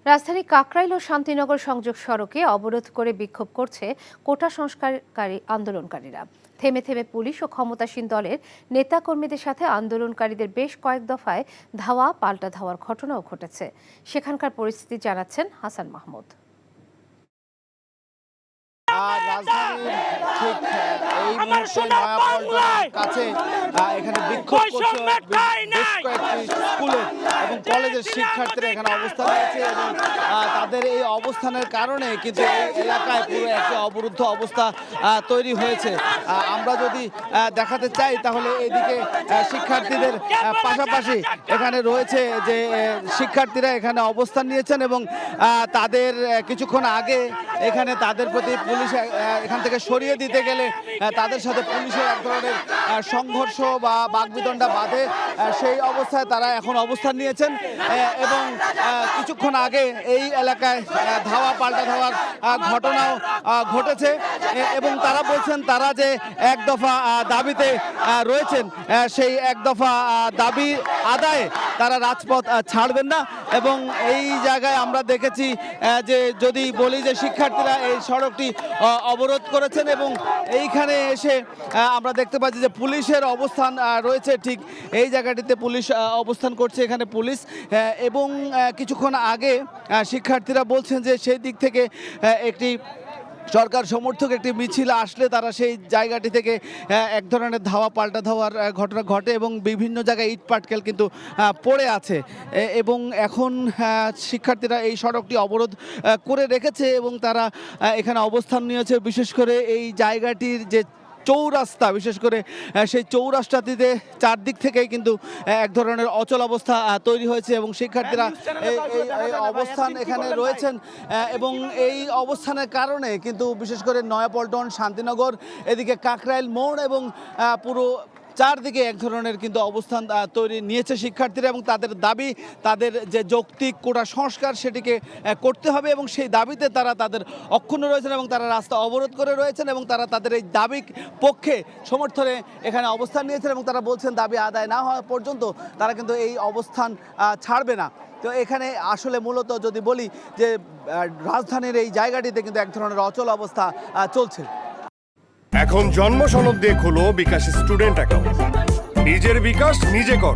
রাজধানী কাকরাইল ও শান্তিনগর সংযোগ সড়কে অবরোধ করে বিক্ষোভ করছে কোটা সংস্কারকারী আন্দোলনকারীরা। থেমে থেমে পুলিশ ও ক্ষমতাসীন দলের নেতাকর্মীদের সাথে আন্দোলনকারীদের বেশ কয়েক দফায় ধাওয়া পাল্টা ধাওয়ার ঘটনাও ঘটেছে। সেখানকার পরিস্থিতি জানাচ্ছেন হাসান মাহমুদ। রাজধানীর ঠিক এই মুহূর্তে নয়াপল্টনের কাছে এখানে বিক্ষোভ করছে বেশ কয়েকটি স্কুলের এবং কলেজের শিক্ষার্থীরা এখানে অবস্থান নিয়েছে এবং তাদের এই অবস্থানের কারণে কিন্তু এই এলাকায় পুরো একটি অবরুদ্ধ অবস্থা তৈরি হয়েছে। আমরা যদি দেখাতে চাই তাহলে এদিকে শিক্ষার্থীদের পাশাপাশি এখানে রয়েছে যে শিক্ষার্থীরা এখানে অবস্থান নিয়েছেন এবং তাদের কিছুক্ষণ আগে এখানে তাদের প্রতি পুলিশ এখান থেকে সরিয়ে দিতে গেলে তাদের সাথে পুলিশের এক ধরনের সংঘর্ষ বা বাকবিতণ্ডা বাধে। সেই অবস্থায় তারা এখন অবস্থান নিয়েছেন এবং কিছুক্ষণ আগে এই এলাকায় ধাওয়া পাল্টা ধাওয়ার ঘটনাও ঘটেছে এবং তারা বলছেন তারা যে এক দফা দাবিতে রয়েছেন সেই এক দফা দাবি আদায়ে তারা রাজপথ ছাড়বেন না। এবং এই জায়গায় আমরা দেখেছি যে যদি বলি যে শিক্ষার্থীরা এই সড়কটি অবরোধ করেছেন এবং এইখানে এসে আমরা দেখতে পাচ্ছি যে পুলিশের অবস্থান রয়েছে ঠিক এই জায়গাটিতে পুলিশ অবস্থান করছে এখানে পুলিশ এবং কিছুক্ষণ আগে শিক্ষার্থীরা বলছেন যে সেই দিক থেকে একটি সরকার সমর্থক একটি মিছিল আসলে তারা সেই জায়গাটি থেকে এক ধরনের ধাওয়া পাল্টা ধাওয়ার ঘটনা ঘটে এবং বিভিন্ন জায়গায় ইট পাটকেল কিন্তু পড়ে আছে এবং এখন শিক্ষার্থীরা এই সড়কটি অবরোধ করে রেখেছে এবং তারা এখানে অবস্থান নিয়েছে। বিশেষ করে এই জায়গাটির যে চৌরাস্তা, বিশেষ করে সেই চৌরাস্তাটিতে চারদিক থেকেই কিন্তু এক ধরনের অচল অবস্থা তৈরি হয়েছে এবং শিক্ষার্থীরা এই অবস্থান এখানে রয়েছেন এবং এই অবস্থানের কারণে কিন্তু বিশেষ করে নয়াপল্টন, শান্তিনগর, এদিকে কাকরাইল মোড় এবং পুরো চারদিকে এক ধরনের কিন্তু অবস্থান তৈরি নিয়েছে শিক্ষার্থীরা এবং তাদের দাবি, তাদের যে যৌক্তিক কোটা সংস্কার সেটিকে করতে হবে এবং সেই দাবিতে তারা তাদের অক্ষুণ্ণ রয়েছেন এবং তারা রাস্তা অবরোধ করে রয়েছেন এবং তারা তাদের এই দাবি পক্ষে সমর্থনে এখানে অবস্থান নিয়েছেন এবং তারা বলছেন দাবি আদায় না হওয়া পর্যন্ত তারা কিন্তু এই অবস্থান ছাড়বে না। তো এখানে আসলে মূলত যদি বলি যে রাজধানীর এই জায়গাটিতে কিন্তু এক ধরনের অচল অবস্থা চলছে। এখন জন্ম সনদ দিয়ে খোলো বিকাশ স্টুডেন্ট অ্যাকাউন্ট। নিজের বিকাশ নিজে কর।